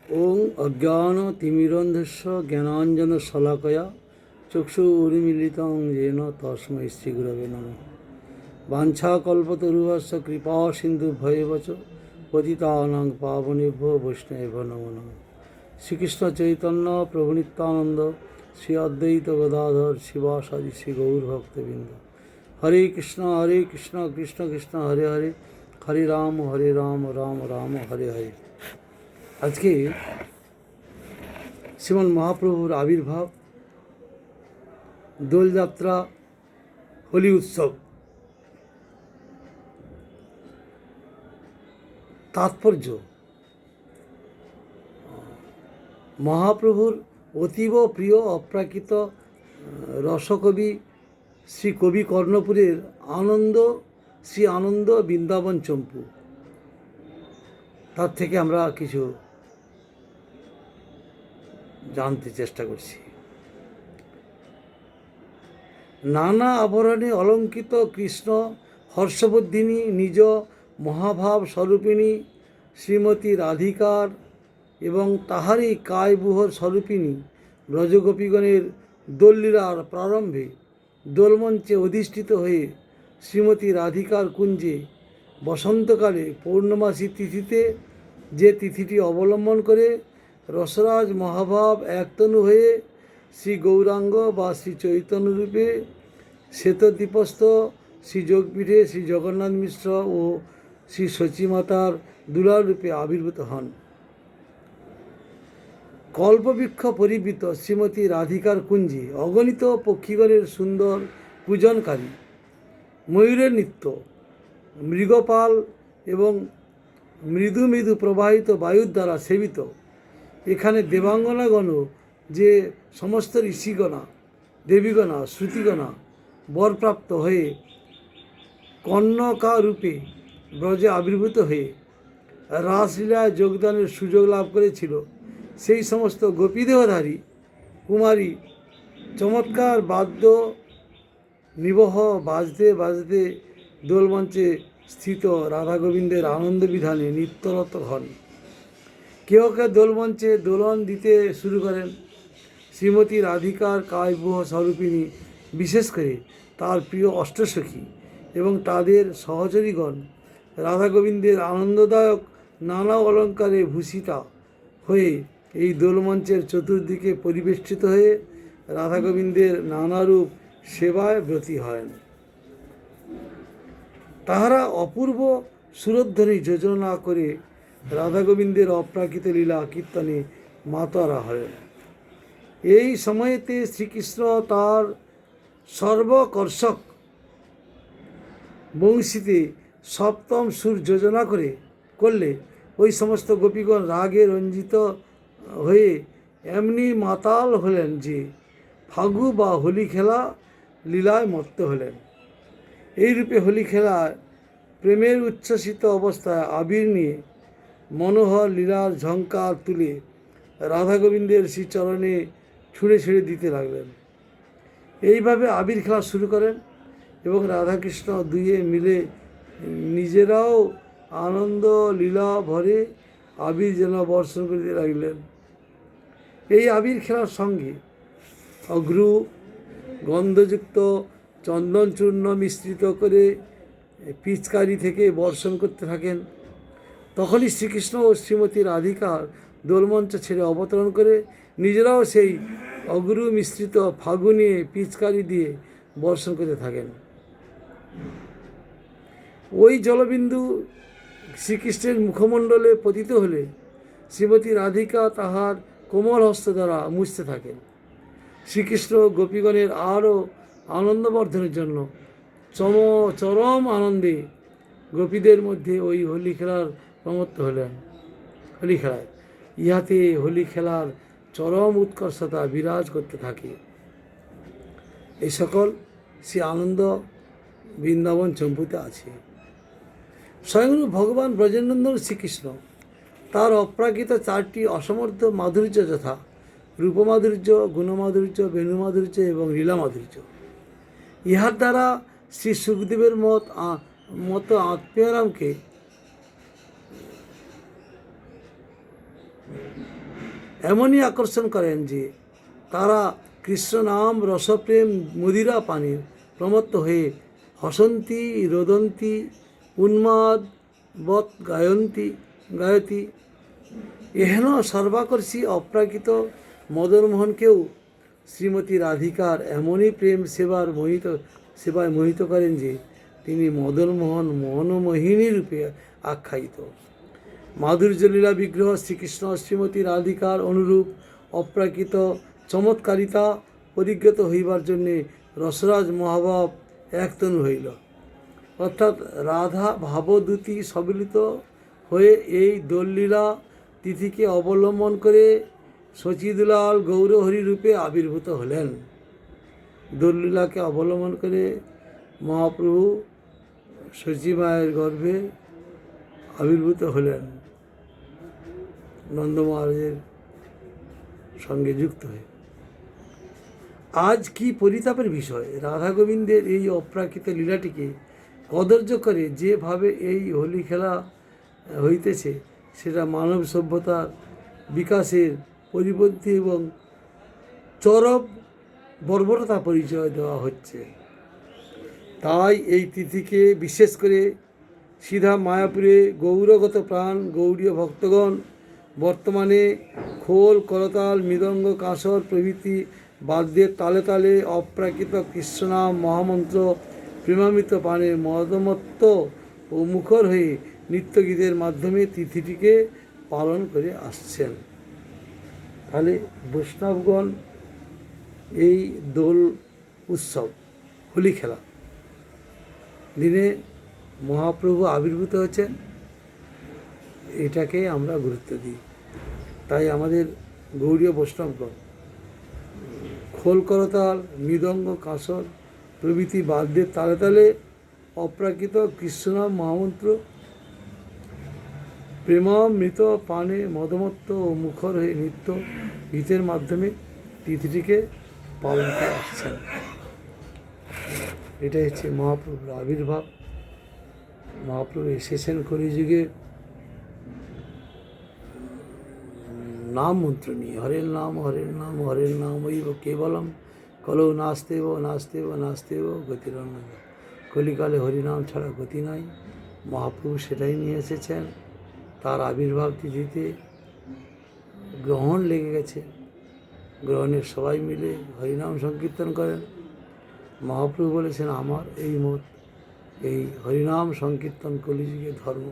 ওং অজ্ঞানতিমিরন্ধস্য জ্ঞানাঞ্জনশলাকয়া চক্ষুरुन्मीलितं येन তস্मै শ্রীগুরবে নমঃ। বাঞ্ছাকল্পতরুভ্যশ্চ কৃপাসিন্ধুভ্যেব চ পতিতানাং পাবনেভ্যো বৈষ্ণবেভ্যো নমো নমঃ। শ্রীকৃষ্ণ চৈতন্য প্রভু নিত্যানন্দ শ্রী অদ্বৈত গদাধর শিবাসাদি শ্রী গৌরভক্তবৃন্দ। হরে কৃষ্ণ কৃষ্ণ কৃষ্ণ হরে হরে, হরে রাম রাম রাম হরে হরে। আজকে শ্রীমন মহাপ্রভুর আবির্ভাব, দোলযাত্রা, হোলি উৎসব। তাৎপর্য: মহাপ্রভুর অতীব প্রিয় অপ্রাকৃত রসকবি শ্রী কবি কর্ণপুরের শ্রী আনন্দ বৃন্দাবন চম্পু, তার থেকে আমরা কিছু জানতে চেষ্টা করছি। নানা আভরণে অলঙ্কিত কৃষ্ণ হর্ষবর্ধিনী নিজ মহাভাব স্বরূপিণী শ্রীমতী রাধিকার এবং তাহারই কায়বুহর স্বরূপিণী ব্রজগোপীগণের দোললীলার প্রারম্ভে দোলমঞ্চে অধিষ্ঠিত হয়ে শ্রীমতী রাধিকার কুঞ্জে বসন্তকালে পূর্ণমাসী তিথিতে, যে তিথিটি অবলম্বন করে রসরাজ মহাভাব একতনু হয়ে শ্রী গৌরাঙ্গ বা শ্রী চৈতন্যরূপে শ্বেতদ্বীপস্থ শ্রী যোগপীঠে শ্রী জগন্নাথ মিশ্র ও শ্রী শচীমাতার দুলাল রূপে আবির্ভূত হন। কল্পবৃক্ষ পরিবৃত শ্রীমতী রাধিকার কুঞ্জে অগণিত পক্ষীগণের সুন্দর পূজনকারী, ময়ূরের নৃত্য, মৃগপাল এবং মৃদু মৃদু প্রবাহিত বায়ুর দ্বারা সেবিত। এখানে দেবাঙ্গনাগণও যে সমস্ত ঋষিগণা, দেবীগণা, শ্রুতিগণা বরপ্রাপ্ত হয়ে কন্যকা রূপে ব্রজে আবির্ভূত হয়ে রাসলীলায় যোগদানের সুযোগ লাভ করেছিল, সেই সমস্ত গোপীদেহধারী কুমারী চমৎকার বাদ্য নিবহ বাজতে বাজতে দোলমঞ্চে স্থিত রাধা গোবিন্দের আনন্দ বিধানে নিত্যরত হন। কেউ কেউ দোলমঞ্চে দোলন দিতে শুরু করেন। শ্রীমতী রাধিকার কায়বুহ স্বরূপিণী, বিশেষ করে তার প্রিয় অষ্টসখী এবং তাদের সহচরীগণ রাধা গোবিন্দের আনন্দদায়ক নানা অলঙ্কারে ভূষিতা হয়ে এই দোলমঞ্চের চতুর্দিকে পরিবেষ্টিত হয়ে রাধা গোবিন্দের নানারূপ সেবায় ব্রতী হয়। তাহারা অপূর্ব সুরধ্বনি যোজনা করে রাধা গোবিন্দের অপ্রাকৃত লীলা কীর্তনে মাতোয়ারা হয়। এই সময়েতে শ্রীকৃষ্ণ তার সর্বকর্ষক বংশীতে সপ্তম সুর যোজনা করলে ওই সমস্ত গোপীগণ রাগে রঞ্জিত হয়ে এমনি মাতাল হলেন যে ফাগু বা হোলি খেলা লীলায় মত্ত হলেন। এইরূপে হোলি খেলায় প্রেমের উচ্ছ্বসিত অবস্থায় আবির নিয়ে মনোহর লীলার ঝঙ্কার তুলে রাধা গোবিন্দের শ্রীচরণে ছুঁড়ে ছুঁড়ে দিতে লাগলেন। এইভাবে আবির খেলা শুরু করেন এবং রাধাকৃষ্ণ দুয়ে মিলে নিজেরাও আনন্দ লীলা ভরে আবির যেন বর্ষণ করিতে লাগলেন। এই আবির খেলার সঙ্গে অগ্রু গন্ধযুক্ত চন্দন চূর্ণ মিশ্রিত করে পিচকারি থেকে বর্ষণ করতে থাকেন। তখনই শ্রীকৃষ্ণ ও শ্রীমতী রাধিকার দোলমঞ্চ ছেড়ে অবতরণ করে নিজেরাও সেই অগুরু মিশ্রিত ফাগুনে পিচকারি দিয়ে বর্ষণ করতে থাকেন। ওই জলবিন্দু শ্রীকৃষ্ণের মুখমণ্ডলে পতিত হলে শ্রীমতী রাধিকা তাহার কোমল হস্ত দ্বারা মুছতে থাকেন। শ্রীকৃষ্ণ গোপীগণের আরও আনন্দবর্ধনের জন্য চরম আনন্দে গোপীদের মধ্যে ওই হোলি খেলার প্রমত্ত হলেন। হোলি খেলায় ইহাতে হোলি খেলার চরম উৎকর্ষতা বিরাজ করতে থাকে। এই সকল শ্রী আনন্দ বৃন্দাবন চম্পুতে আছে। স্বয়ং ভগবান ব্রজেন্দ্র শ্রীকৃষ্ণ তার অপ্রাকৃত চারটি অসমর্থ মাধুর্য যথা রূপমাধুর্য, গুণমাধুর্য, বেণুমাধুর্য এবং লীলামাধুর্য, ইহার দ্বারা শ্রী সুখদেবের মতো আত্মীয়রামকে এমনই আকর্ষণ করেন যে তারা কৃষ্ণ নাম রসপ্রেম মদিরা পানির প্রমত্ত হয়ে হসন্তি রোদন্তি উন্মাদ বৎ গায়তি এহেন সর্বাকর্ষী অপ্রাকৃত মদনমোহনকেও শ্রীমতী রাধিকার এমনই প্রেম সেবায় মোহিত করেন যে তিনি মদনমোহন মনমোহিনী রূপে আখ্যায়িত। মাধুর্যলীলা বিগ্রহ শ্রীকৃষ্ণ শ্রীমতী রাধিকার অনুরূপ অপ্রাকৃত চমৎকারিতা পরিজ্ঞাত হইবার জন্যে রসরাজ মহাভাব একতনু হইল, অর্থাৎ রাধা ভাবদূতী সম্মিলিত হয়ে এই দোললীলা তিথিকে অবলম্বন করে সচিদুলাল গৌরহরি রূপে আবির্ভূত হলেন। দোললীলাকে অবলম্বন করে মহাপ্রভু সচিমায়ের গর্ভে আবির্ভূত হলেন নন্দ মহারাজের সঙ্গে যুক্ত হয়ে। আজ কি পরিতাপের বিষয়, রাধা গোবিন্দের এই অপ্রাকৃত লীলাটিকে কদর্য করে যেভাবে এই হোলি খেলা হইতেছে সেটা মানব সভ্যতার বিকাশের পরিপন্থী এবং চরম বর্বরতা পরিচয় দেওয়া হচ্ছে। তাই এই তিথিকে বিশেষ করে সিধা মায়াপুরে গৌরগত প্রাণ গৌড়ীয় ভক্তগণ বর্তমানে খোল করতাল মৃদঙ্গ কাঁসর প্রভৃতি বাদ্যের তালে তালে অপ্রাকৃত কৃষ্ণনাম মহামন্ত্র প্রেমামৃত পানে মদমত্ত ও মুখর হয়ে নৃত্যগীতের মাধ্যমে তিথিটিকে পালন করে আসছেন। তাহলে বৈষ্ণবগণ এই দোল উৎসব হোলি খেলা দিনে মহাপ্রভু আবির্ভূত হচ্ছেন, এটাকে আমরা গুরুত্ব দিই। তাই আমাদের গৌড়ীয় বৈষ্ণবগণ খোল করতাল মৃদঙ্গ কাঁসর প্রভৃতি বাদ্যের তালে তালে অপ্রাকৃত কৃষ্ণনাম মহামন্ত্র প্রেমামৃত পানে মদমত্ত ও মুখর হয়ে নৃত্য গীতের মাধ্যমে তিথিটিকে পালন করে আসছেন। এটাই হচ্ছে মহাপ্রভুর আবির্ভাব। মহাপ্রভু এসেছেন কলিযুগে নাম মন্ত্র নিয়ে, হরের নাম হরের নাম হরের নাম ওই কেবলম কলৌ নাস্তেব নাস্তেব নাস্তেব গতিরন্ন। কলিকালে হরিনাম ছাড়া গতি নাই। মহাপ্রভু সেটাই নিয়ে এসেছেন। তার আবির্ভাব তিথিতে গ্রহণ লেগে গেছে, গ্রহণের সবাই মিলে হরিনাম সংকীর্তন করেন। মহাপ্রভু বলেছেন আমার এই মত, এই হরিনাম সংকীর্তন কলিযুগের ধর্ম।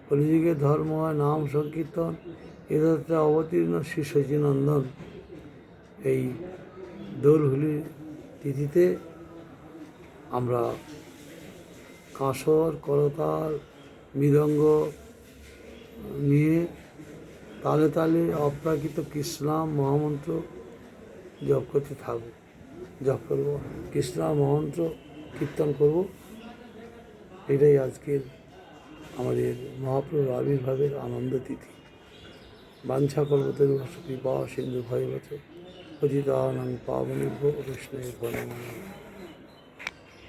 কলিযুগের ধর্ম হয় নাম সংকীর্তন। এদাতে অবতীর্ণ শ্রী সচিনন্দন এই দোল হোলি তিথিতে আমরা কাঁসর করতাল মৃদঙ্গ নিয়ে তালে তালে অপ্রাকৃত কৃষ্ণনাম মহামন্ত্র জপ করতে থাকবো, জপ করব, কৃষ্ণনাম মহামন্ত্র কীর্তন করব। এটাই আজকের আমাদের মহাপ্রভুর আবির্ভাবের আনন্দ তিথি। বাঞ্ছা কল্পতরুশ্চ কৃপা সিন্ধু ভয়বচ পতিতানাং পাবনেভ্যো বৈষ্ণবেভ্যো নমঃ।